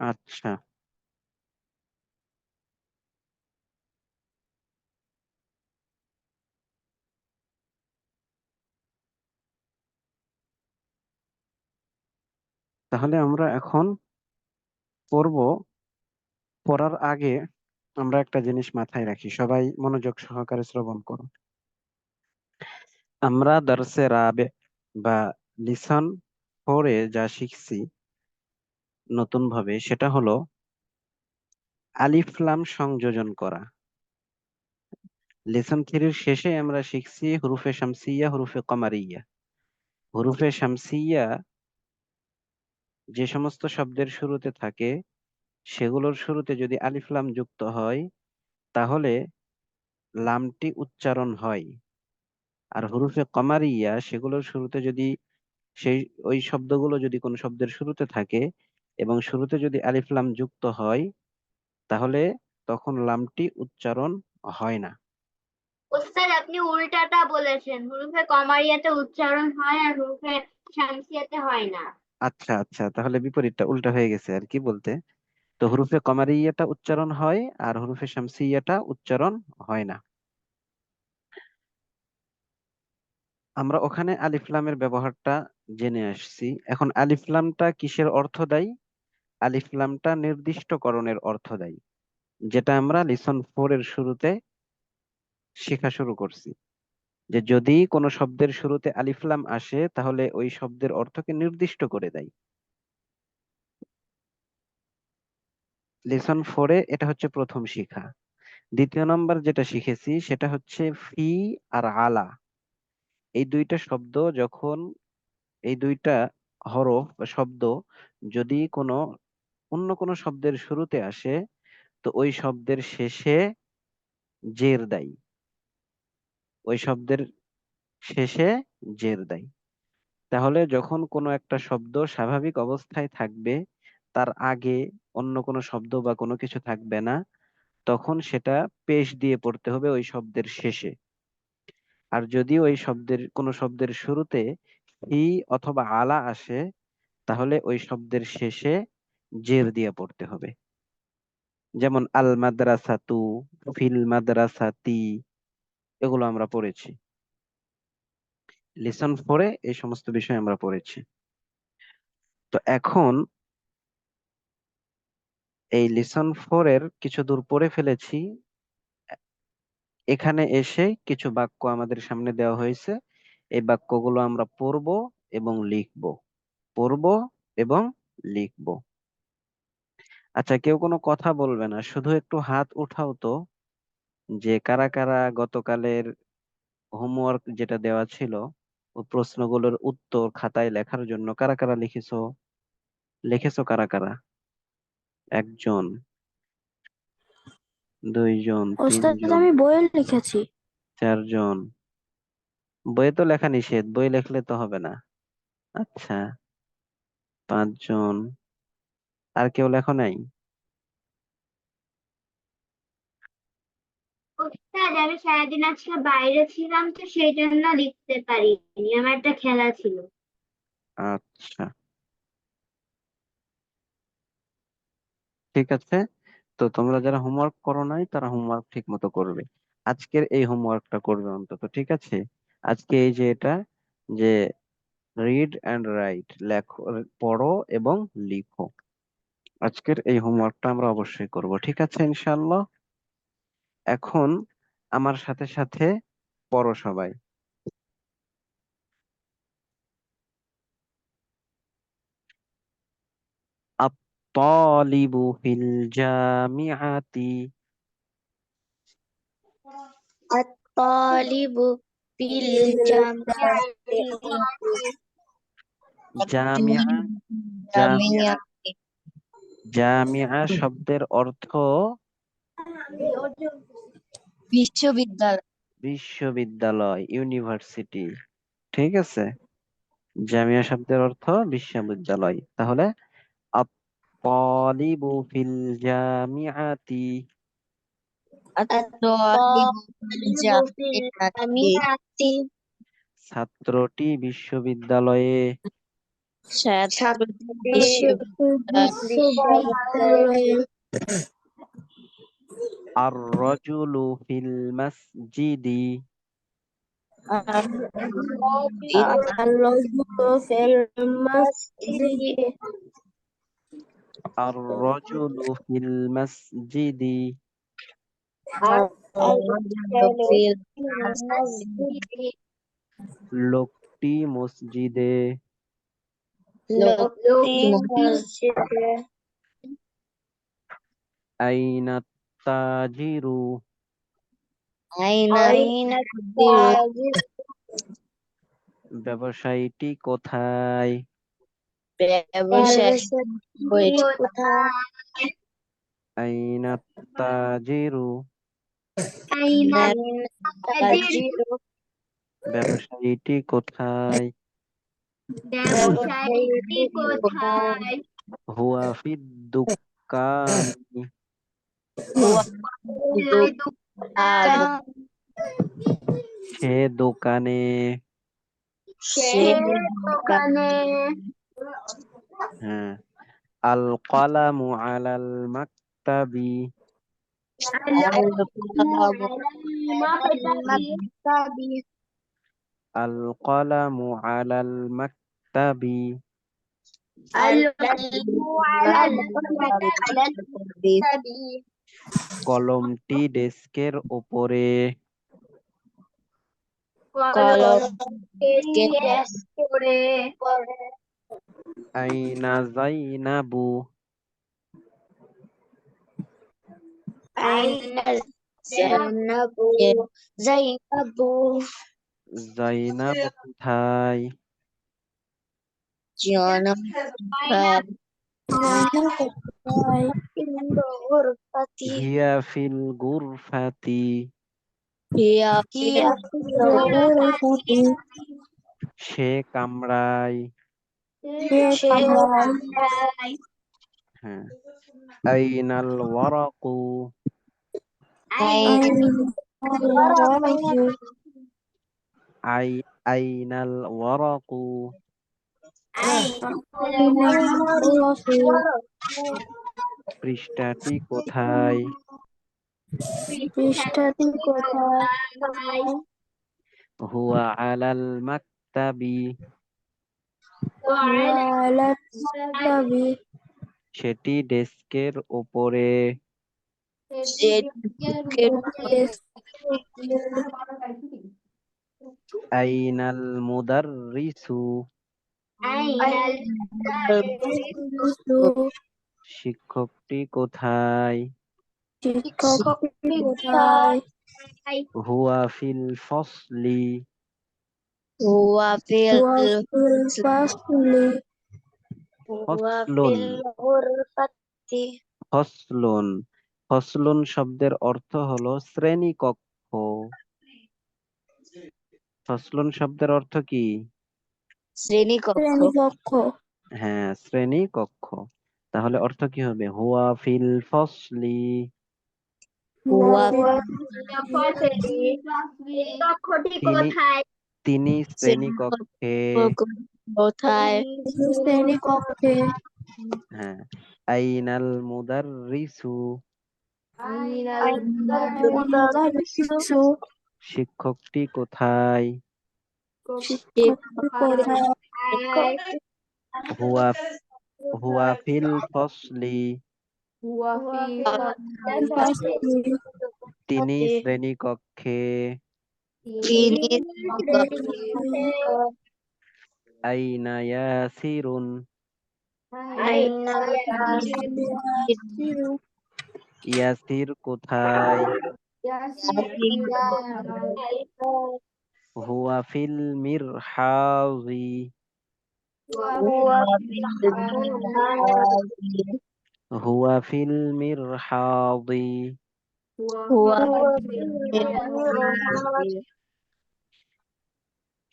আচ্ছা, তাহলে আমরা এখন পড়ব। পড়ার আগে আমরা একটা জিনিস মাথায় রাখি, সবাই মনোযোগ সহকারে শ্রবণ করো। আমরা দরসে রাবে বা লিসন 4-এ যা শিখছি নতুন ভাবে, সেটা হলো আলিফ লাম সংযোজন করা। লেসন 3-এর শেষে আমরা শিখছি হুরুফে শামসিয়া, হুরুফে কমারিয়া। হুরুফে শামসিয়া যে সমস্ত শব্দের শুরুতে থাকে, সেগুলোর শুরুতে যদি আলিফ লাম যুক্ত হয়, তাহলে লামটি উচ্চারণ হয়। আর হুরুফে কমারিয়া সেগুলোর শুরুতে যদি সেই ওই শব্দগুলো যদি কোনো শব্দের শুরুতে থাকে এবং শুরুতে যদি আলিফ লাম যুক্ত হয়, তাহলে তখন লামটি উচ্চারণ হয় না। ওস্তাদ, আপনি উল্টাটা বলেছেন, হুরুফে কমারিয়াতে উচ্চারণ হয় আর হুরুফে শামসিয়াতে হয় না। আচ্ছা আচ্ছা, তাহলে বিপরীতটা উল্টা হয়ে গেছে আর কি বলতে। তো হুরুফে কমারিয়াটা উচ্চারণ হয় আর হুরুফে শামসিয়াটা উচ্চারণ হয় না। আমরা ওখানে আলিফ লামের ব্যবহারটা জেনে আসছি। এখন আলিফ লামটা কিসের অর্থ দেয়? আলিফ লামটা নির্দিষ্টকরণের অর্থ দেয়, যেটা আমরা লিসন 4-এর শুরুতে শেখা শুরু করছি। যে যদি কোনো শব্দের শুরুতে আলিফ লাম আসে, তাহলে ওই শব্দের অর্থকে নির্দিষ্ট করে দেয়। লিসন 4-এ এটা হচ্ছে প্রথম শিখা। দ্বিতীয় নম্বর যেটা শিখেছি সেটা হচ্ছে ফি আর আলা। এই দুইটা শব্দ যখন, এই দুইটা হরফ বা শব্দ যদি কোনো অন্য কোনো শব্দের শুরুতে আসে, তো ওই শব্দের শেষে জের দেয়। ওই শব্দের শেষে জের দেয়। তাহলে যখন কোনো একটা শব্দ স্বাভাবিক অবস্থায় থাকবে, তার আগে অন্য কোনো শব্দ বা কোনো কিছু থাকবে না, তখন সেটা পেশ দিয়ে পড়তে হবে ওই শব্দের শেষে। আর যদি ওই শব্দের কোনো শব্দের শুরুতে ফি অথবা আলা আসে, তাহলে ওই শব্দের শেষে জের দিয়ে পড়তে হবে। যেমন আল মাদ্রাসাতু, ফিল মাদ্রাসাতি, এগুলো আমরা পড়েছি। লিসন 4-এ এই সমস্ত বিষয় আমরা পড়েছি। তো এখন এই লিসন 4-এর কিছু দূর পড়ে ফেলেছি। এখানে এসে কিছু বাক্য আমাদের সামনে দেওয়া হয়েছে। এই বাক্যগুলো আমরা পড়ব এবং লিখব। পড়ব এবং লিখব। আচ্ছা, কেউ কোনো কথা বলবে না, শুধু একটু হাত উঠাও তো, যে কারা কারা গতকালের হোমওয়ার্ক যেটা দেওয়া ছিল, ও প্রশ্নগুলোর উত্তর খাতায় লেখার জন্য কারা কারা লিখেছো? লিখেছো কারা কারা? একজন, দুইজন, ওস্তাদ, তিনজন, আমি বইয়ে লিখেছি। চারজন। বইয়ে তো লেখা নিষেধ, বই লেখলে তো হবে না। আচ্ছা, পাঁচজন। আর কেউ লেখো নাই? ওস্তাদ, আমি সারাদিন আজকে বাইরে ছিলাম, তো সেই জন্য লিখতে পারিনি, আমার একটা খেলা ছিল। আচ্ছা, ঠিক আছে। তো তোমরা যারা হোমওয়ার্ক করো নাই, তারা হোমওয়ার্ক ঠিক মতো করবে। আজকের এই হোমওয়ার্কটা করবে অন্তত, ঠিক আছে? আজকে এই যে এটা, যে রিড অ্যান্ড রাইট, লেখো, পড়ো এবং লিখো, আজকের এই হোমওয়ার্কটা আমরা অবশ্যই করব, ঠিক আছে ইনশাআল্লাহ। এখন আমার সাথে সাথে পড়ো সবাই। আত-তালিবু ফিল জামিআতি। الطالب في الجامعة জামিয়া জামিয়া জামিয়া শব্দের অর্থ বিশ্ববিদ্যালয়। বিশ্ববিদ্যালয়, ইউনিভার্সিটি। ঠিক আছে, জামিয়া শব্দের অর্থ বিশ্ববিদ্যালয়। তাহলে আত-তালিবু ফিল জামিআতি, الطالب في الجامعة ছাত্রটি বিশ্ববিদ্যালয়ে। ছাত্রটি বিশ্ববিদ্যালয়ে। আর রাজুলু ফিল মাসজিদি, الرجل في المسجد আর রাজুলু ফিল মাসজিদি, الرجل في المسجد লোকটি মসজিদে। লোকটি মসজিদে। আইনা তাজিরু, আইনা التاجر ব্যবসায়ীটি কোথায়? ব্যবসায়ী কোথায়? আইনা তাজিরু, আইনা التاجر ব্যবসায়ীটি কোথায়? ব্যবসায়ীটি কোথায়? হুয়া ফিদ দুকানি, هو দোকান, সে দোকানে। সে দোকানে। হ্যাঁ, আল কলামু আলাল মাকতাবি, আল কলামু আলাল মাকতাবি, কলমটি ডেস্কের উপরে। আইনা জাইনাবু, জাইনাব কোথায়? হিয়া ফিল গুরফাতি, সে কামরায়। হ্যাঁ, আইনাল ওয়ারাকু, আইনাল ওয়ারাকু, পৃষ্ঠাটি কোথায়? পৃষ্ঠাটি কোথায়? হুয়া আলাল মাকতাবি, সেটি ডেস্কের উপরে। আইনাল মুদাররিসু, শিক্ষকটি কোথায়? শিক্ষকটি কোথায়? হুয়া ফিল ফসলি, হুয়া ফিল ফসলুন, গুরফাতি। ফসলুন। ফসলুন শব্দের অর্থ হলো শ্রেণীকক্ষ। ফসলুন শব্দের অর্থ কি? শ্রেণীকক্ষ। হ্যাঁ, শ্রেণীকক্ষ। তাহলে অর্থ কি হবে? হুয়া ফিল ফসলি, কক্ষটি তিনি কোথায়? তিনি শ্রেণীকক্ষে। কোথায়? শ্রেণীকক্ষে। হ্যাঁ, আইনাল মুদাররিসু, শিক্ষকটি কোথায়? হুয়া হুয়া ফিল ফসলি, তিনি শ্রেণীকক্ষে। আইনা ইয়াসিরুন, ইয়াসির কোথায়? হুয়া ফিল মিরহাজি। হুয়া ফিল মিরহাজি।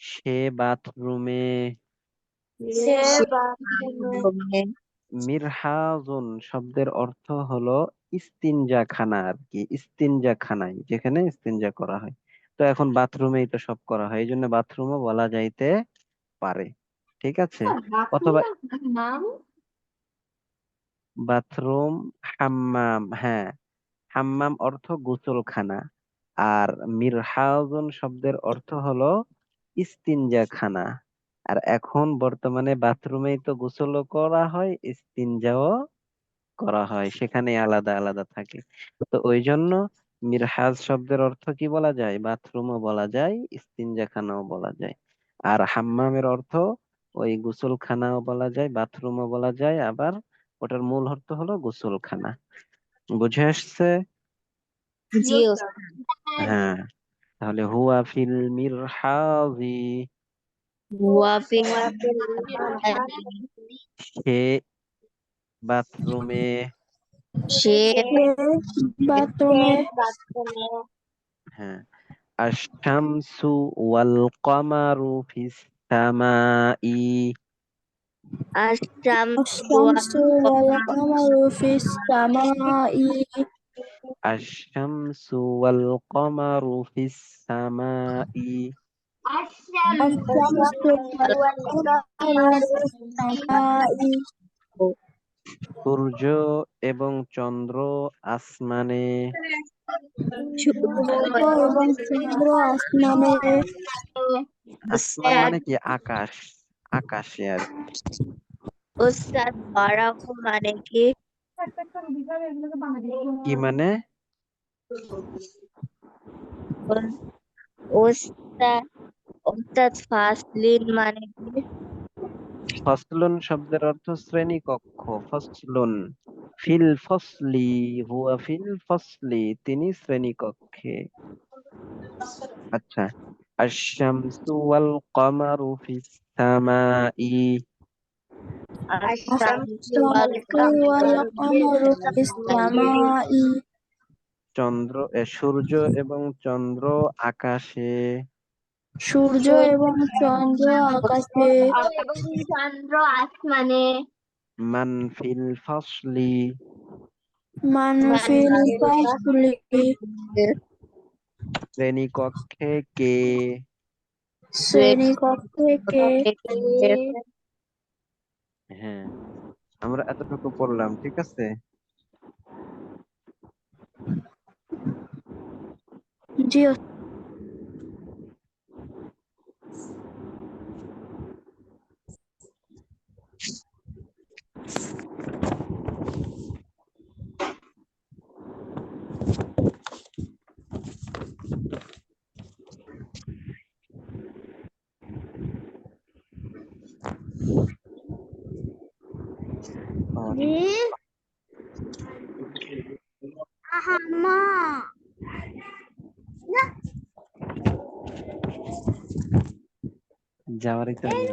সে বাথরুমে। মিরহাজুন শব্দের অর্থ হলো ইস্তিনজাখানা আর কি, ইস্তিনজাখানায় যেখানে ইস্তিনজা করা হয়। তো এখন বাথরুমেই তো সব করা হয়, এই জন্য বাথরুমও বলা যাইতে পারে। ঠিক আছে। অথবা বাথরুম, হাম্মাম, হ্যাঁ, হাম্মাম অর্থ গোসলখানা। আর মিরহাজুন শব্দের অর্থ হলো ইস্তিনজাখানা। আর এখন বর্তমানে বাথরুমেই তো গোসলও করা হয়, ইস্তিনজাও করা হয়, সেখানে আলাদা আলাদা থাকে। তো ওই জন্য মিরহাজ শব্দের অর্থ কি বলা যায়, বাথরুমও বলা যায়, ইস্তিনজাখানাও বলা যায়। আর হাম্মামের অর্থ ওই গোসলখানাও বলা যায়, বাথরুমও বলা যায়, আবার ওটার মূল অর্থ হলো গোসলখানা। বুঝে আসছে? জি ওস্তাদ। হ্যাঁ, তাহলে হুয়া ফিল মিরহাজি, সে বাথরুমে। সে বাথরুমে। হ্যাঁ, আশ-শামসু ওয়াল কমারু ফিস সামাই। আশ-শামসু الشمس والقمر في السماء. আশ-শামসু ওয়াল কমারু ফিস সামাই। الشمس والقمر في السماء. সূর্য এবং চন্দ্র আসমানে। সূর্য এবং চন্দ্র আসমানে। আসমান মানে কি, আকাশ, আকাশে আর কি। ওস্তাদ বারাকু মানে কি? কি মানে? ওস্তাদ ওস্তাদ ফাসলিন মানে কি? ফসলুন শব্দের অর্থ শ্রেণী কক্ষ। ফসলুন ফিল ফসলি, হুয়া ফিল ফসলি, তিনি শ্রেণী কক্ষে। আচ্ছা, আশ-শামসু ওয়াল কমারু ফিস সামাই। আশ-শামসু ওয়াল الشمس والقمر في السماء. সূর্য এবং চন্দ্র আকাশে। সূর্য এবং চন্দ্র আকাশে। এবং চন্দ্র আসমানে। মান ফিল ফসলি, من في الفصل. শ্রেণী কক্ষে কে। শ্রেণীকক্ষে কে। হ্যাঁ, আমরা এতটুকু পড়লাম, ঠিক আছে। জি যাওয়ারই তো নেই।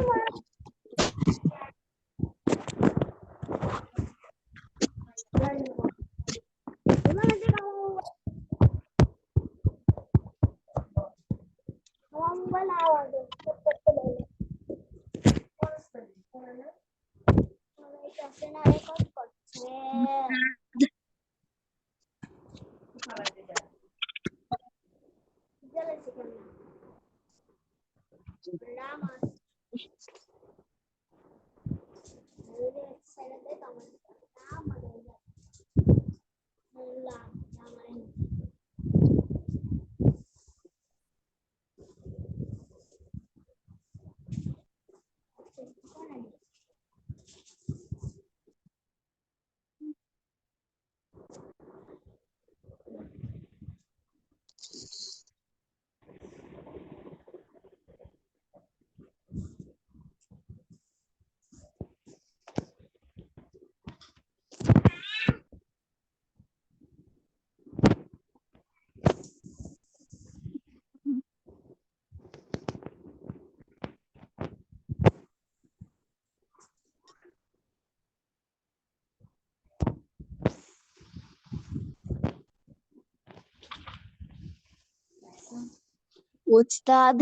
উস্তাদ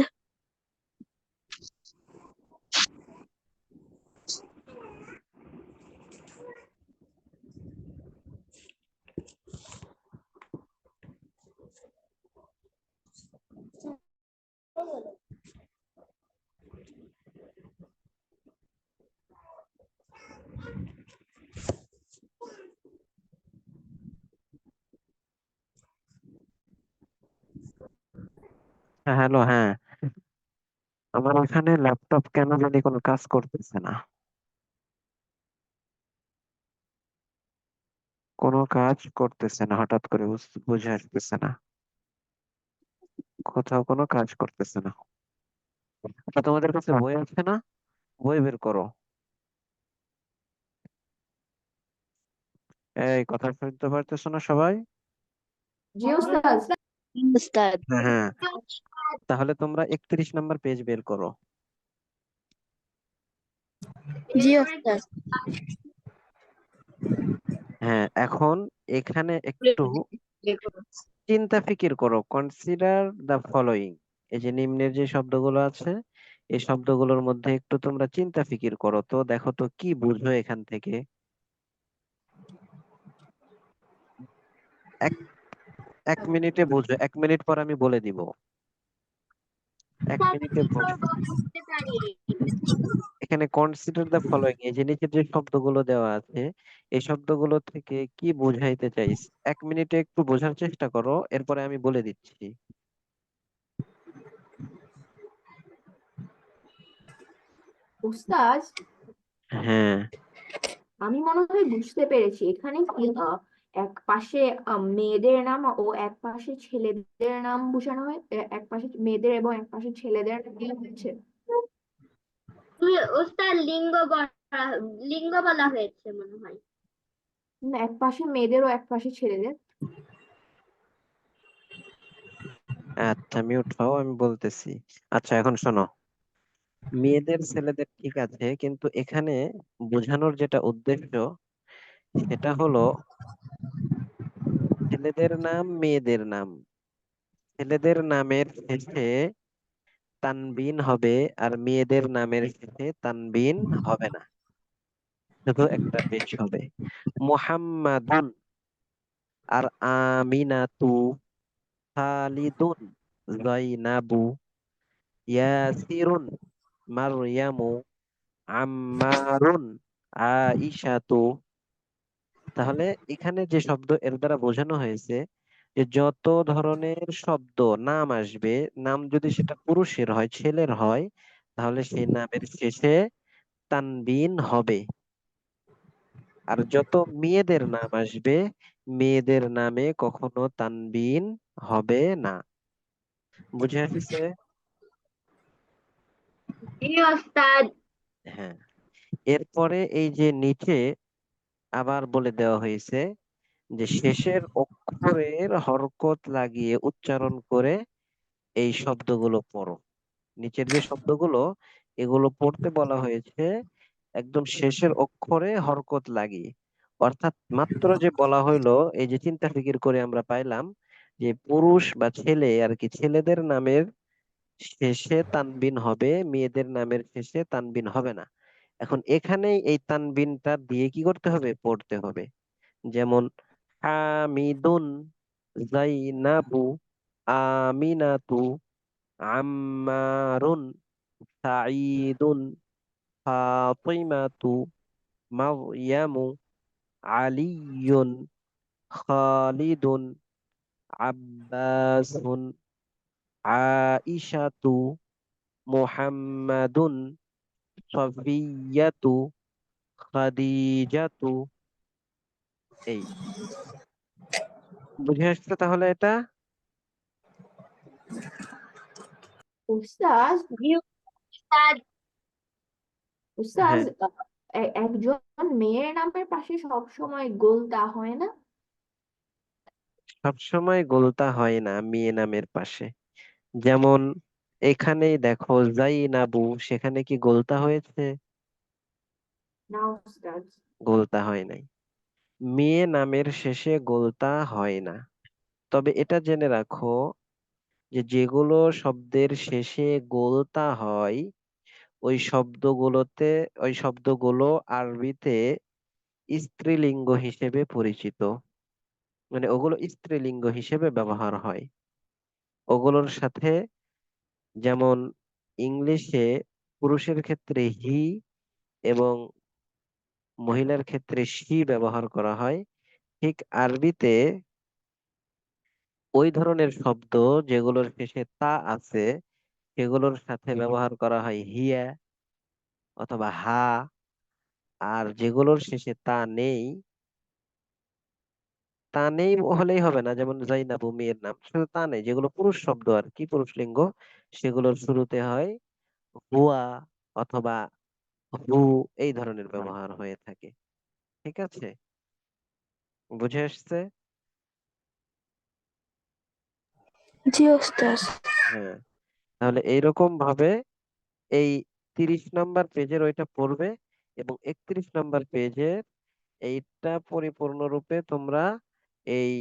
হ্যাঁ, হ্যালো, হ্যাঁ। আমার এখানে ল্যাপটপ কেন জানি কোনো কাজ করতেছে না, কোনো কাজ করতেছে না, হঠাৎ করে বুঝে আসতেছে না, কোথাও কোনো কাজ করতেছে না। আচ্ছা, তোমাদের কাছে বই আছে না? বই বের করো। এই কথা শুনতে পারতেছো না সবাই? জি ওস্তাদ। উস্তাদ হ্যাঁ, হ্যাঁ। তাহলে তোমরা 31 নম্বর পেজ বের করো। জি এরপরে ওস্তাদ। হ্যাঁ, এখন এখানে একটু চিন্তা ফিকির করো। Consider the following. এই যে নিম্নের যে শব্দগুলো আছে, এই শব্দগুলোর মধ্যে একটু তোমরা চিন্তা ফিকির করো তো, দেখো তো কি বুঝো এখান থেকে। এক এক মিনিটে বুঝো, 1 মিনিট পর আমি বলে দিব। এক স্যার মিনিটে কি বুঝো। করবো বুঝতে পারি। এখানে কনসিডার দ্য ফলোইং, এই যে নিচে যে শব্দগুলো দেওয়া আছে, এই শব্দগুলো থেকে কি বুঝাইতে চাইছ, 1 মিনিটে একটু বোঝার চেষ্টা করো, এরপরে আমি বলে দিচ্ছি। ওস্তাদ, হ্যাঁ, আমি মনে হয় বুঝতে পেরেছি। এখানে কি এক পাশে মেয়েদের নাম ও এক পাশে ছেলেদের নাম বোঝানো হয়, এক পাশে মেয়েদের এবং এক পাশে ছেলেদের নাম দেওয়া হয়েছে। ওস্তাদ লিঙ্গ বলা হয়েছে মনে হয়। এক পাশে মেয়েদের ও এক পাশে ছেলেদের। আচ্ছা মিউট হও, আমি বলতেছি। আচ্ছা, এখন শোনো। মেয়েদের ছেলেদের ঠিক আছে, কিন্তু এখানে বোঝানোর যেটা উদ্দেশ্য, সেটা হলো ছেলেদের নাম, মেয়েদের নাম, ছেলেদের নামের শেষে তানবিন হবে, আর মেয়েদের নামের শেষে তানবিন হবে না, শুধু একটা পেশ হবে। মুহাম্মাদুন আর আমিনাতু, খালিদুন, জাইনাবু, ইয়াসিরুন, মারয়ামু, আম্মারুন, আইশাতু। তাহলে এখানে যে শব্দ এর দ্বারা বোঝানো হয়েছে, যে যত ধরনের শব্দ নাম আসবে, নাম যদি সেটা পুরুষের হয়, ছেলের হয়, তাহলে সেই নামের শেষে তানবিন হবে। আর যত মেয়েদের নাম আসবে, মেয়েদের নামে কখনো তানবিন হবে না। বুঝে আসছে? জি ওস্তাদ। হ্যাঁ। এরপরে এই যে নিচে আবার বলে দেওয়া হয়েছে যে শেষের অক্ষরের হরকত লাগিয়ে উচ্চারণ করে এই শব্দগুলো পড়ো। নিচের যে শব্দগুলো, এগুলো পড়তে বলা হয়েছে একদম শেষের অক্ষরে হরকত লাগিয়ে। অর্থাৎ মাত্র যে বলা হইলো, এই যে চিন্তা ফিকির করে আমরা পাইলাম যে পুরুষ বা ছেলে আর কি, ছেলেদের নামের শেষে তানবিন হবে, মেয়েদের নামের শেষে তানবিন হবে না। এখন এখানেই এই তানবিনটা দিয়ে কি করতে হবে, পড়তে হবে। যেমন হামিদুন, জাইনাবু, আমিনাতু, আম্মারুন, সাঈদুন, ফাতিমাতু, মারয়ামু, আলিয়ুন, খালিদুন, আব্বাসুন, আইশাতু, মুহাম্মাদুন, সফিয়াতু, খাদিজাতু। এই বুঝে আসছে তাহলে এটা? ওস্তাদ, জি ওস্তাদ ওস্তাদ, হ্যাঁ, একজন মেয়ের নামের পাশে সব সময় গোলতা হয় না? সবসময় গোলতা হয় না মেয়ে নামের পাশে। যেমন এখানেই দেখো জাইনাবু, সেখানে কি গোলতা হয়েছে? না ওস্তাদ। গোলতা হয় নাই। মেয়ে নামের শেষে গোলতা হয় না। তবে এটা জেনে রাখো, যে যেগুলো শব্দের শেষে গোলতা হয় ওই শব্দগুলো আরবিতে স্ত্রীলিঙ্গ হিসেবে পরিচিত, মানে ওগুলো স্ত্রীলিঙ্গ হিসেবে ব্যবহার হয়। ওগুলোর সাথে, যেমন ইংলিশে পুরুষের ক্ষেত্রে হি এবং মহিলার ক্ষেত্রে শি ব্যবহার করা হয়, ঠিক আরবিতে ওই ধরনের শব্দ যেগুলোর শেষে তা আছে সেগুলোর সাথে ব্যবহার করা হয় হিয়া অথবা হা। আর যেগুলোর শেষে তা নেই হলেই হবে না, যেমন জাইনাবু মেয়ের নাম, শুধু তা নেই, যেগুলো পুরুষ শব্দ আর কি, পুরুষ লিঙ্গ, সেগুলোর শুরুতে হয় হুয়া অথবা হু, এই ধরনের ব্যবহার হয়ে থাকে। ঠিক আছে, বুঝে আসছে? জি ওস্তাদ। হ্যাঁ, তাহলে এইরকম ভাবে এই 30 নম্বর পেজের ওইটা পড়বে এবং 31 নম্বর পেজের এইটা পরিপূর্ণরূপে তোমরা এই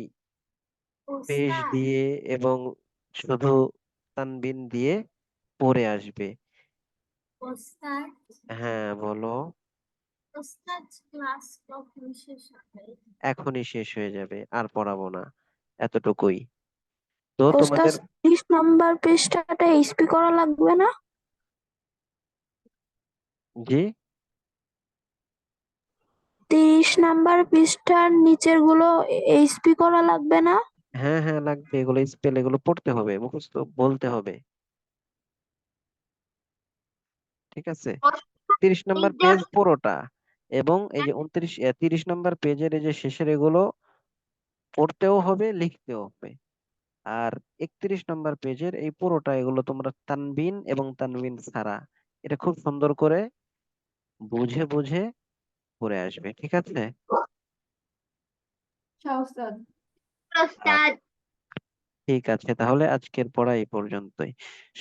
পেজ ওস্তাদ দিয়ে এবং শুধু তানবিন দিয়ে পড়ে আসবে। ওস্তাদ হ্যাঁ বলো। ওস্তাদ ক্লাস কখন শেষ হবে? এখনই শেষ হয়ে যাবে, আর পড়াবো না, এতটুকুই। তো ওস্তাদ তোমাদের 30 নম্বর পৃষ্ঠাটা এইচপি করা লাগবে না? জি 30 নম্বর পৃষ্ঠার নিচের গুলো এইচপি করা লাগবে না? হ্যাঁ হ্যাঁ লাগবে, এগুলো স্পেল, এগুলো পড়তে হবে, মুখস্থ বলতে হবে। ঠিক আছে, 30 নম্বর পেজ পুরোটা, এবং এই যে 30 নম্বর পেজের এই যে শেষের এগুলো পড়তেও হবে, লিখতেও হবে। আর 31 নম্বর পেজের এই পুরোটা, এগুলো তোমরা তানবিন এবং তানবিন ছাড়া এটা খুব সুন্দর করে বুঝে বুঝে পড়ে আসবে। ঠিক আছে? আচ্ছা ওস্তাদ। ওস্তাদ ঠিক আছে, তাহলে আজকের পড়া এই পর্যন্তই।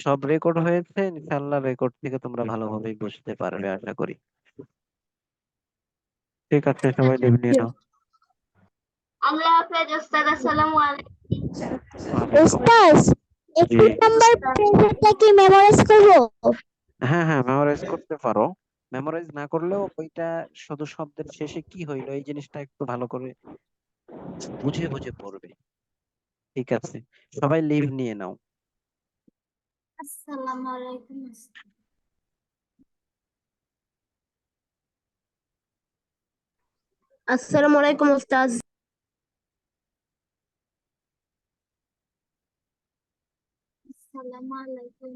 সব রেকর্ড হয়েছে, ইনশাআল্লাহ রেকর্ড থেকে তোমরা ভালোভাবে বুঝতে পারবে আশা করি। ঠিক আছে, সবাই লিভ নিয়ে নাও। আল্লাহ হাফেজ ওস্তাদ, আসসালামু আলাইকুম। ওস্তাদ জি 31 নম্বর পেজটা কি মেমোরাইজ করব? হ্যাঁ হ্যাঁ, মেমোরাইজ করতে পারো। মেমোরাইজ না করলেও ওইটা শুধু শব্দের শেষে কি হইলো এই জিনিসটা একটু ভালো করে বুঝে বুঝে পড়বে। ঠিক আছে, সবাই লিভ নিয়ে নাও। আসসালামু আলাইকুম। আসসালামু আলাইকুম ওস্তাদ। আসসালামু আলাইকুম।